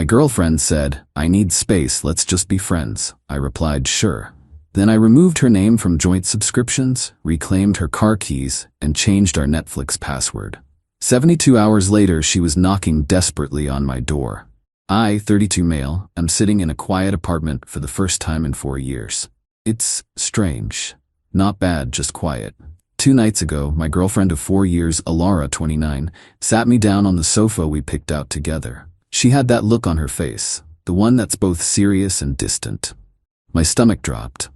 My girlfriend said, "I need space, let's just be friends." I replied, "Sure." Then I removed her name from joint subscriptions, reclaimed her car keys, and changed our Netflix password. 72 hours later, she was knocking desperately on my door. I, 32 male, am sitting in a quiet apartment for the first time in 4 years. It's strange. Not bad, just quiet. 2 nights ago, my girlfriend of 4 years, Alara, 29, sat me down on the sofa we picked out together. She had that look on her face, the one that's both serious and distant. My stomach dropped.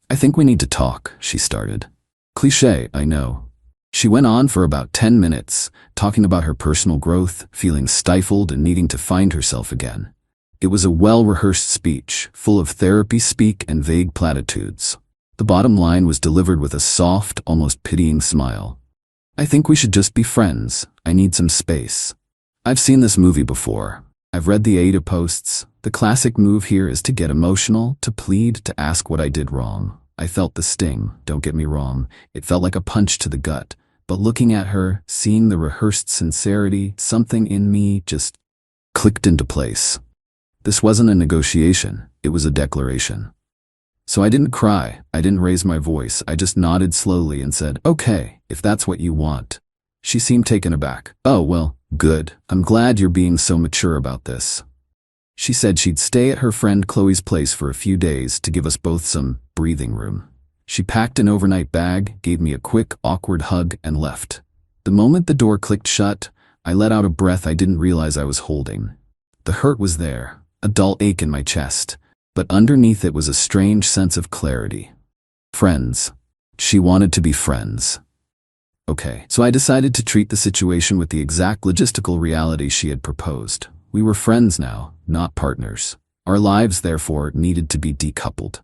"I think we need to talk," she started. Cliché, I know. She went on for about 10 minutes, talking about her personal growth, feeling stifled and needing to find herself again. It was a well-rehearsed speech, full of therapy speak and vague platitudes. The bottom line was delivered with a soft, almost pitying smile. "I think we should just be friends. I need some space." I've seen this movie before. I've read the Ada posts. The classic move here is to get emotional, to plead, to ask what I did wrong. I felt the sting, don't get me wrong. It felt like a punch to the gut. But looking at her, seeing the rehearsed sincerity, something in me just clicked into place. This wasn't a negotiation, it was a declaration. So I didn't cry, I didn't raise my voice, I just nodded slowly and said, "Okay, if that's what you want." She seemed taken aback. "Oh, well, good. I'm glad you're being so mature about this." She said she'd stay at her friend Chloe's place for a few days to give us both some breathing room. She packed an overnight bag, gave me a quick, awkward hug, and left. The moment the door clicked shut, I let out a breath I didn't realize I was holding. The hurt was there, a dull ache in my chest, but underneath it was a strange sense of clarity. Friends. She wanted to be friends. Okay, so I decided to treat the situation with the exact logistical reality she had proposed. We were friends now, not partners. Our lives, therefore, needed to be decoupled.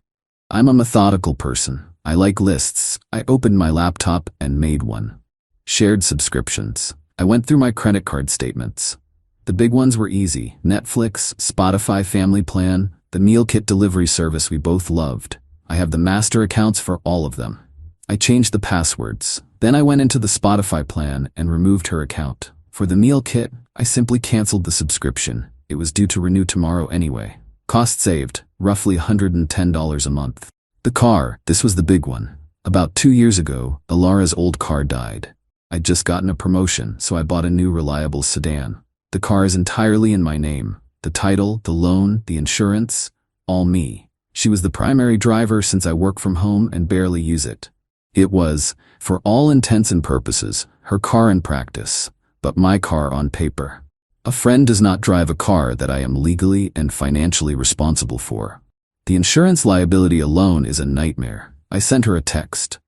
I'm a methodical person. I like lists. I opened my laptop and made one. Shared subscriptions. I went through my credit card statements. The big ones were easy. Netflix, Spotify Family Plan, the meal kit delivery service we both loved. I have the master accounts for all of them. I changed the passwords. Then I went into the Spotify plan and removed her account. For the meal kit, I simply canceled the subscription. It was due to renew tomorrow anyway. Cost saved, roughly $110 a month. The car, this was the big one. About 2 years ago, Alara's old car died. I'd just gotten a promotion, so I bought a new reliable sedan. The car is entirely in my name. The title, the loan, the insurance, all me. She was the primary driver since I work from home and barely use it. It was, for all intents and purposes, her car in practice, but my car on paper. A friend does not drive a car that I am legally and financially responsible for. The insurance liability alone is a nightmare. I sent her a text.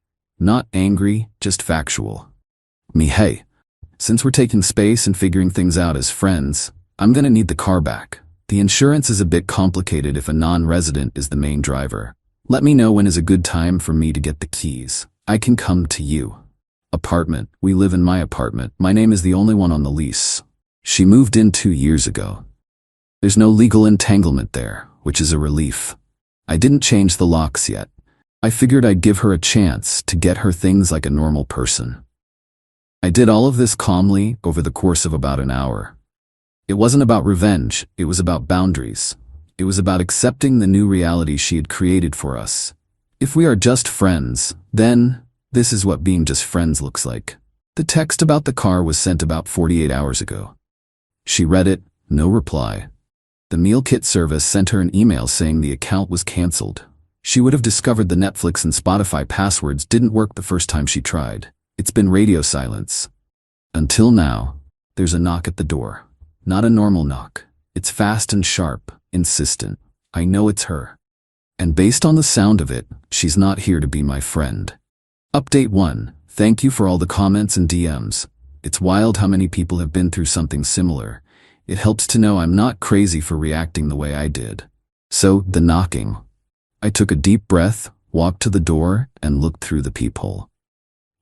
Not angry, just factual. Hey, since we're taking space and figuring things out as friends, I'm gonna need the car back. The insurance is a bit complicated if a non-resident is the main driver. Let me know when is a good time for me to get the keys. I can come to you. Apartment. We live in my apartment. My name is the only one on the lease. She moved in 2 years ago. There's no legal entanglement there, which is a relief. I didn't change the locks yet. I figured I'd give her a chance to get her things like a normal person. I did all of this calmly over the course of about an hour. It wasn't about revenge, it was about boundaries. It was about accepting the new reality she had created for us. If we are just friends, then this is what being just friends looks like. The text about the car was sent about 48 hours ago. She read it, no reply. The meal kit service sent her an email saying the account was canceled. She would have discovered the Netflix and Spotify passwords didn't work the first time she tried. It's been radio silence. Until now, there's a knock at the door. Not a normal knock. It's fast and sharp, insistent. I know it's her. And based on the sound of it, she's not here to be my friend. Update 1. Thank you for all the comments and DMs. It's wild how many people have been through something similar. It helps to know I'm not crazy for reacting the way I did. So, the knocking. I took a deep breath, walked to the door, and looked through the peephole.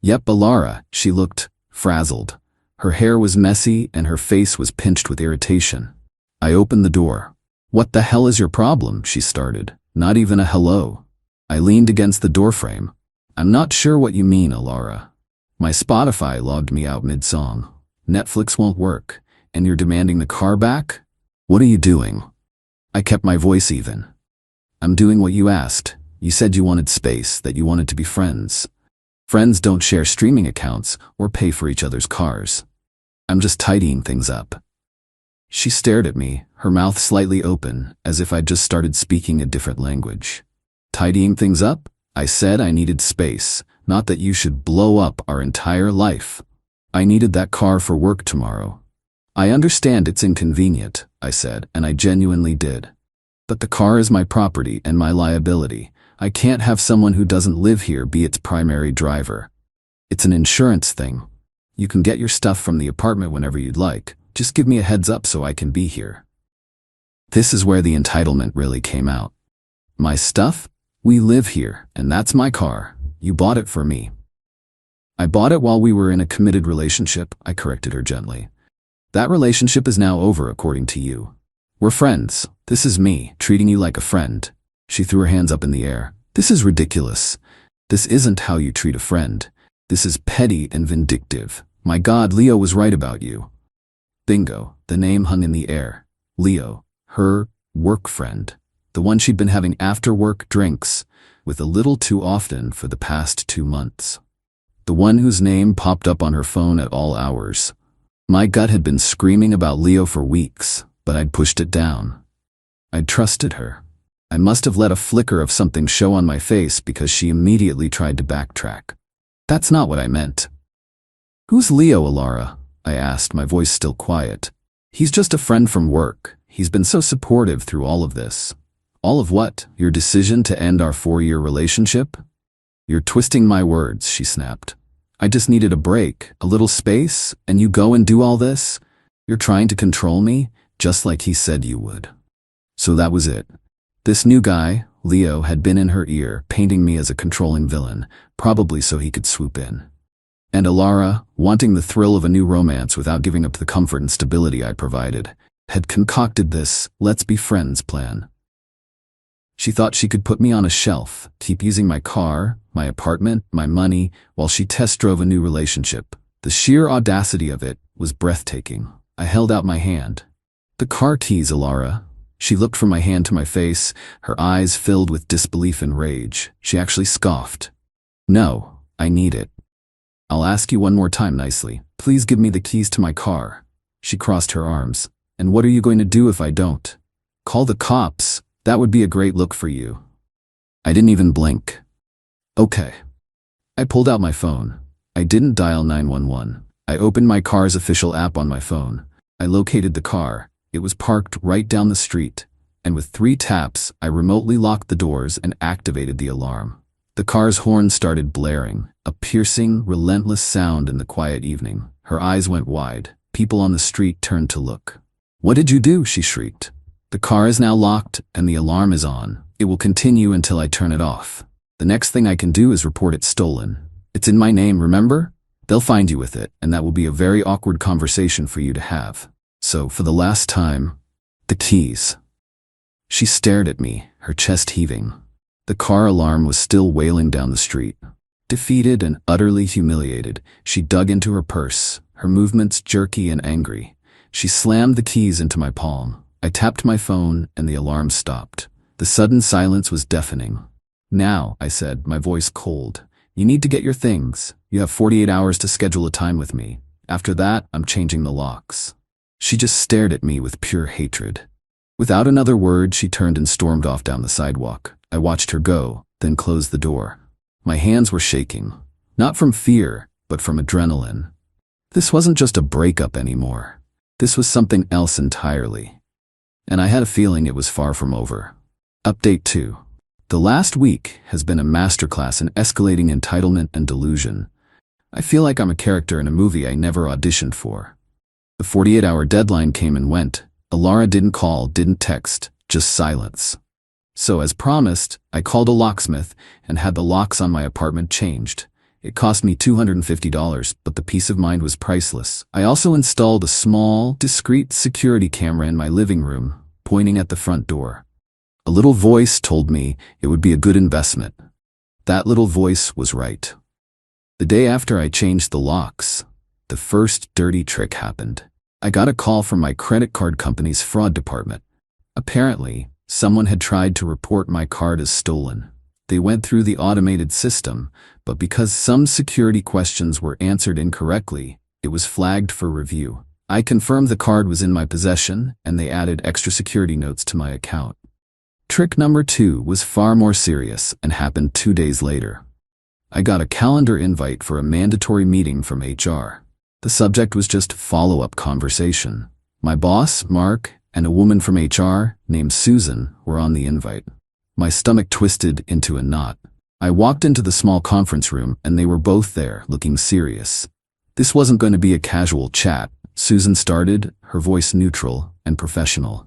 Yep, Alara, she looked frazzled. Her hair was messy and her face was pinched with irritation. I opened the door. "What the hell is your problem?" she started. Not even a hello. I leaned against the doorframe. "I'm not sure what you mean, Alara. My Spotify logged me out mid-song. Netflix won't work, and you're demanding the car back?" What are you doing? I kept my voice even. I'm doing what you asked. You said you wanted space, that you wanted to be friends. Friends don't share streaming accounts or pay for each other's cars. I'm just tidying things up. She stared at me, her mouth slightly open, as if I'd just started speaking a different language. Tidying things up? I said I needed space, not that you should blow up our entire life. I needed that car for work tomorrow. I understand it's inconvenient, I said, and I genuinely did. But the car is my property and my liability. I can't have someone who doesn't live here be its primary driver. It's an insurance thing. You can get your stuff from the apartment whenever you'd like. Just give me a heads up so I can be here. This is where the entitlement really came out. My stuff? We live here, and that's my car. You bought it for me. I bought it while we were in a committed relationship, I corrected her gently. That relationship is now over, according to you. We're friends. This is me, treating you like a friend. She threw her hands up in the air. This is ridiculous. This isn't how you treat a friend. This is petty and vindictive. My God, Leo was right about you. Bingo, the name hung in the air. Leo, her work friend. The one she'd been having after-work drinks with a little too often for the past 2 months. The one whose name popped up on her phone at all hours. My gut had been screaming about Leo for weeks, but I'd pushed it down. I'd trusted her. I must have let a flicker of something show on my face because she immediately tried to backtrack. That's not what I meant. Who's Leo, Alara? I asked, my voice still quiet. He's just a friend from work. He's been so supportive through all of this. All of what? Your decision to end our 4-year relationship? You're twisting my words, she snapped. I just needed a break, a little space, and you go and do all this? You're trying to control me, just like he said you would. So that was it. This new guy, Leo, had been in her ear, painting me as a controlling villain, probably so he could swoop in. And Alara, wanting the thrill of a new romance without giving up the comfort and stability I provided, had concocted this let's be friends plan. She thought she could put me on a shelf, keep using my car, my apartment, my money, while she test drove a new relationship. The sheer audacity of it was breathtaking. I held out my hand. The car keys, Alara. She looked from my hand to my face, her eyes filled with disbelief and rage. She actually scoffed. No, I need it. I'll ask you one more time nicely. Please give me the keys to my car. She crossed her arms. And what are you going to do if I don't? Call the cops. That would be a great look for you. I didn't even blink. Okay. I pulled out my phone. I didn't dial 911. I opened my car's official app on my phone. I located the car. It was parked right down the street. And with 3 taps, I remotely locked the doors and activated the alarm. The car's horn started blaring, a piercing, relentless sound in the quiet evening. Her eyes went wide. People on the street turned to look. What did you do? She shrieked. The car is now locked and the alarm is on. It will continue until I turn it off. The next thing I can do is report it stolen. It's in my name, remember? They'll find you with it, and that will be a very awkward conversation for you to have. So, for the last time, the keys. She stared at me, her chest heaving. The car alarm was still wailing down the street. Defeated and utterly humiliated, she dug into her purse, her movements jerky and angry. She slammed the keys into my palm. I tapped my phone and the alarm stopped. The sudden silence was deafening. Now, I said, my voice cold, you need to get your things. You have 48 hours to schedule a time with me. After that, I'm changing the locks. She just stared at me with pure hatred. Without another word, she turned and stormed off down the sidewalk. I watched her go, then closed the door. My hands were shaking, not from fear, but from adrenaline. This wasn't just a breakup anymore. This was something else entirely. And I had a feeling it was far from over. Update 2. The last week has been a masterclass in escalating entitlement and delusion. I feel like I'm a character in a movie I never auditioned for. The 48-hour deadline came and went. Alara didn't call, didn't text, just silence. So as promised, I called a locksmith and had the locks on my apartment changed. It cost me $250, but the peace of mind was priceless. I also installed a small, discreet security camera in my living room, pointing at the front door. A little voice told me it would be a good investment. That little voice was right. The day after I changed the locks, the first dirty trick happened. I got a call from my credit card company's fraud department. Apparently, someone had tried to report my card as stolen. They went through the automated system, but because some security questions were answered incorrectly, it was flagged for review. I confirmed the card was in my possession, and they added extra security notes to my account. Trick number 2 was far more serious and happened 2 days later. I got a calendar invite for a mandatory meeting from HR. The subject was just follow-up conversation. My boss, Mark, and a woman from HR, named Susan, were on the invite. My stomach twisted into a knot. I walked into the small conference room and they were both there, looking serious. This wasn't going to be a casual chat. Susan started, her voice neutral and professional.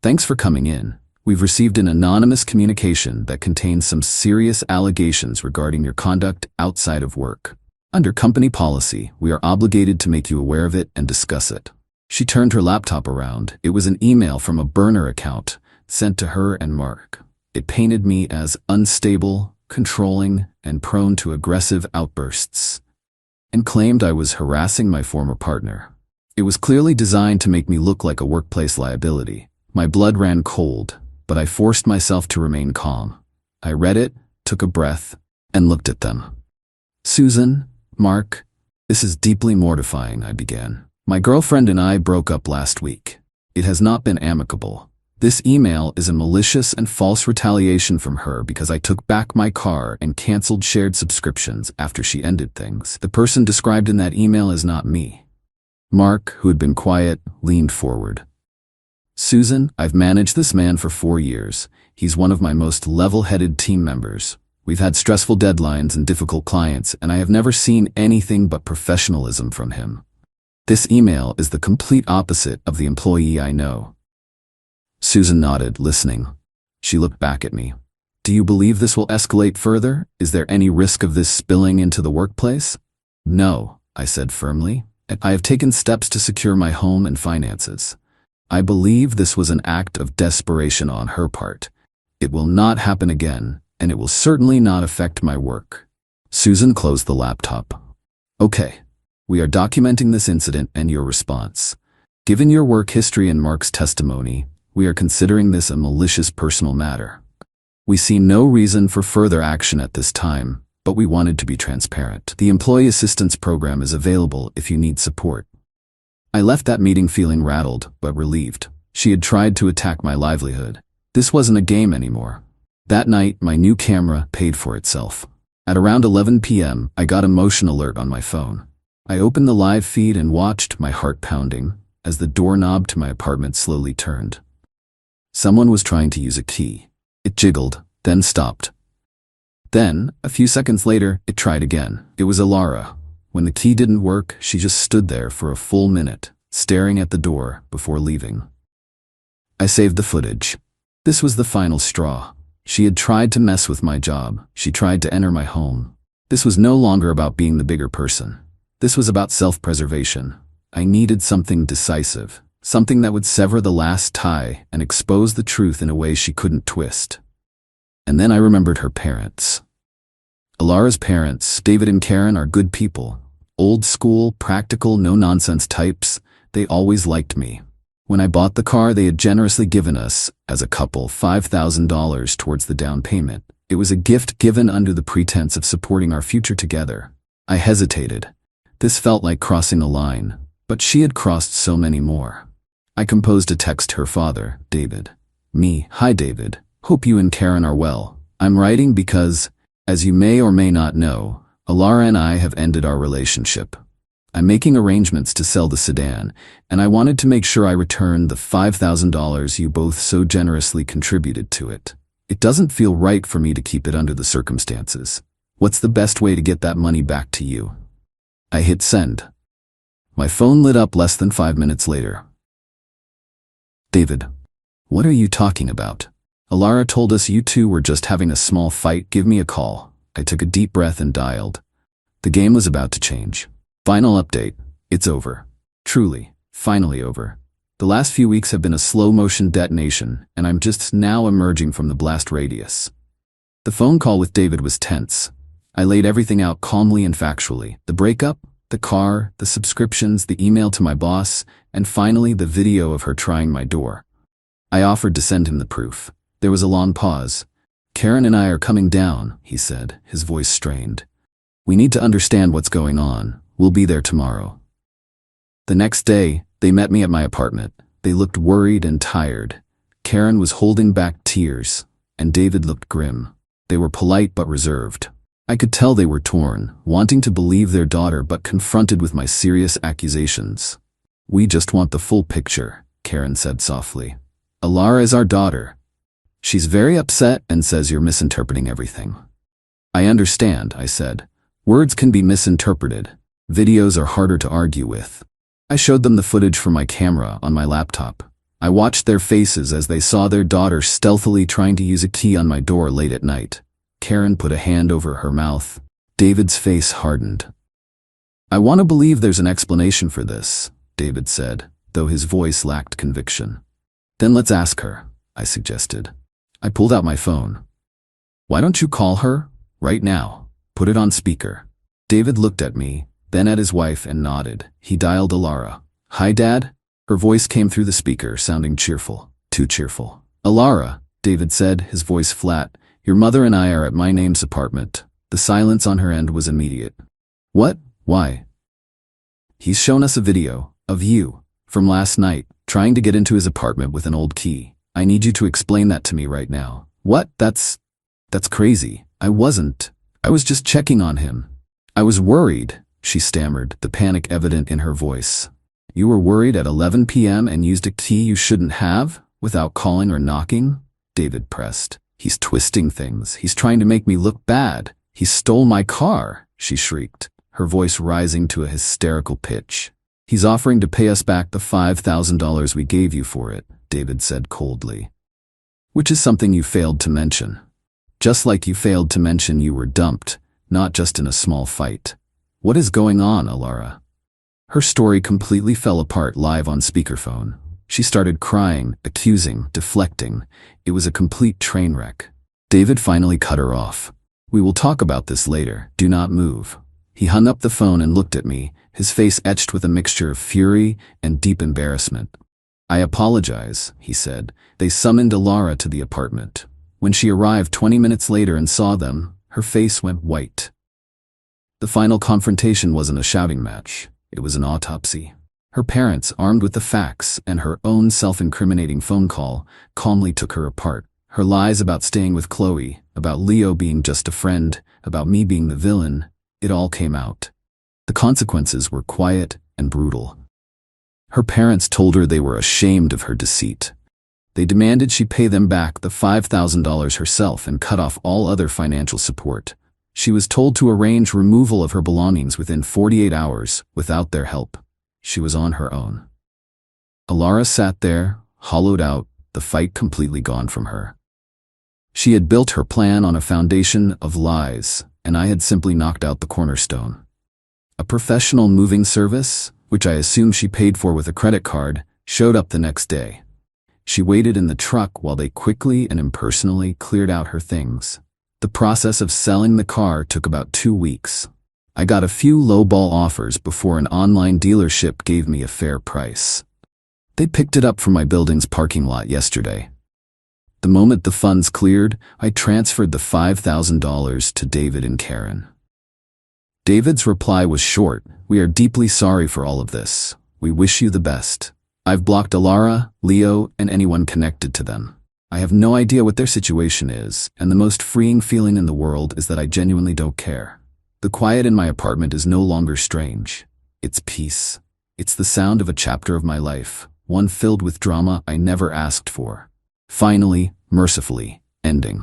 "Thanks for coming in. We've received an anonymous communication that contains some serious allegations regarding your conduct outside of work. Under company policy, we are obligated to make you aware of it and discuss it." She turned her laptop around. It was an email from a burner account sent to her and Mark. It painted me as unstable, controlling, and prone to aggressive outbursts, and claimed I was harassing my former partner. It was clearly designed to make me look like a workplace liability. My blood ran cold, but I forced myself to remain calm. I read it, took a breath, and looked at them. "Susan, Mark, this is deeply mortifying," I began. "My girlfriend and I broke up last week. It has not been amicable. This email is a malicious and false retaliation from her because I took back my car and canceled shared subscriptions after she ended things. The person described in that email is not me." Mark, who had been quiet, leaned forward. "Susan, I've managed this man for 4 years. He's one of my most level-headed team members. We've had stressful deadlines and difficult clients, and I have never seen anything but professionalism from him. This email is the complete opposite of the employee I know." Susan nodded, listening. She looked back at me. "Do you believe this will escalate further? Is there any risk of this spilling into the workplace?" "No," I said firmly. "I have taken steps to secure my home and finances. I believe this was an act of desperation on her part. It will not happen again, and it will certainly not affect my work." Susan closed the laptop. "Okay, we are documenting this incident and your response. Given your work history and Mark's testimony, we are considering this a malicious personal matter. We see no reason for further action at this time, but we wanted to be transparent. The Employee Assistance Program is available if you need support." I left that meeting feeling rattled, but relieved. She had tried to attack my livelihood. This wasn't a game anymore. That night, my new camera paid for itself. At around 11 p.m., I got a motion alert on my phone. I opened the live feed and watched, my heart pounding, as the doorknob to my apartment slowly turned. Someone was trying to use a key. It jiggled, then stopped. Then, a few seconds later, it tried again. It was Alara. When the key didn't work, she just stood there for a full minute, staring at the door before leaving. I saved the footage. This was the final straw. She had tried to mess with my job. She tried to enter my home. This was no longer about being the bigger person. This was about self-preservation. I needed something decisive. Something that would sever the last tie and expose the truth in a way she couldn't twist. And then I remembered her parents. Alara's parents, David and Karen, are good people. Old school, practical, no-nonsense types. They always liked me. When I bought the car, they had generously given us, as a couple, $5,000 towards the down payment. It was a gift given under the pretense of supporting our future together. I hesitated. This felt like crossing a line, but she had crossed so many more. I composed a text to her father, David. Me, "Hi David, hope you and Karen are well. I'm writing because, as you may or may not know, Alara and I have ended our relationship. I'm making arrangements to sell the sedan, and I wanted to make sure I returned the $5,000 you both so generously contributed to it. It doesn't feel right for me to keep it under the circumstances. What's the best way to get that money back to you?" I hit send. My phone lit up less than 5 minutes later. "David, what are you talking about? Alara told us you two were just having a small fight. Give me a call." I took a deep breath and dialed. The game was about to change. Final update. It's over. Truly, finally over. The last few weeks have been a slow-motion detonation, and I'm just now emerging from the blast radius. The phone call with David was tense. I laid everything out calmly and factually. The breakup? The car, the subscriptions, the email to my boss, and finally the video of her trying my door. I offered to send him the proof. There was a long pause. Karen and I are coming down, he said, his voice strained. We need to understand what's going on. We'll be there tomorrow. The next day, they met me at my apartment. They looked worried and tired. Karen was holding back tears, and David looked grim. They were polite but reserved. I could tell they were torn, wanting to believe their daughter but confronted with my serious accusations. We just want the full picture, Karen said softly. Alara is our daughter. She's very upset and says you're misinterpreting everything. I understand, I said. Words can be misinterpreted. Videos are harder to argue with. I showed them the footage from my camera on my laptop. I watched their faces as they saw their daughter stealthily trying to use a key on my door late at night. Karen put a hand over her mouth. David's face hardened. I want to believe there's an explanation for this, David said, though his voice lacked conviction. Then let's ask her, I suggested. I pulled out my phone. Why don't you call her? Right now. Put it on speaker. David looked at me, then at his wife and nodded. He dialed Alara. Hi, Dad? Her voice came through the speaker, sounding cheerful. Too cheerful. Alara, David said, his voice flat. Your mother and I are at my name's apartment. The silence on her end was immediate. What? Why? He's shown us a video of you from last night, trying to get into his apartment with an old key. I need you to explain that to me right now. What? That's crazy. I was just checking on him. I was worried, she stammered, the panic evident in her voice. You were worried at 11 p.m. and used a key you shouldn't have, without calling or knocking? David pressed. He's twisting things. He's trying to make me look bad. He stole my car, she shrieked, her voice rising to a hysterical pitch. He's offering to pay us back the $5,000 we gave you for it, David said coldly. Which is something you failed to mention. Just like you failed to mention you were dumped, not just in a small fight. What is going on, Alara? Her story completely fell apart live on speakerphone. She started crying, accusing, deflecting. It was a complete train wreck. David finally cut her off. We will talk about this later. Do not move. He hung up the phone and looked at me, his face etched with a mixture of fury and deep embarrassment. I apologize, he said. They summoned Alara to the apartment. When she arrived 20 minutes later and saw them, her face went white. The final confrontation wasn't a shouting match. It was an autopsy. Her parents, armed with the facts and her own self-incriminating phone call, calmly took her apart. Her lies about staying with Chloe, about Leo being just a friend, about me being the villain, it all came out. The consequences were quiet and brutal. Her parents told her they were ashamed of her deceit. They demanded she pay them back the $5,000 herself and cut off all other financial support. She was told to arrange removal of her belongings within 48 hours without their help. She was on her own. Alara sat there, hollowed out, the fight completely gone from her. She had built her plan on a foundation of lies, and I had simply knocked out the cornerstone. A professional moving service, which I assume she paid for with a credit card, showed up the next day. She waited in the truck while they quickly and impersonally cleared out her things. The process of selling the car took about 2 weeks. I got a few lowball offers before an online dealership gave me a fair price. They picked it up from my building's parking lot yesterday. The moment the funds cleared, I transferred the $5,000 to David and Karen. David's reply was short. We are deeply sorry for all of this. We wish you the best. I've blocked Alara, Leo, and anyone connected to them. I have no idea what their situation is, and the most freeing feeling in the world is that I genuinely don't care. The quiet in my apartment is no longer strange. It's peace. It's the sound of a chapter of my life, one filled with drama I never asked for. Finally, mercifully, ending.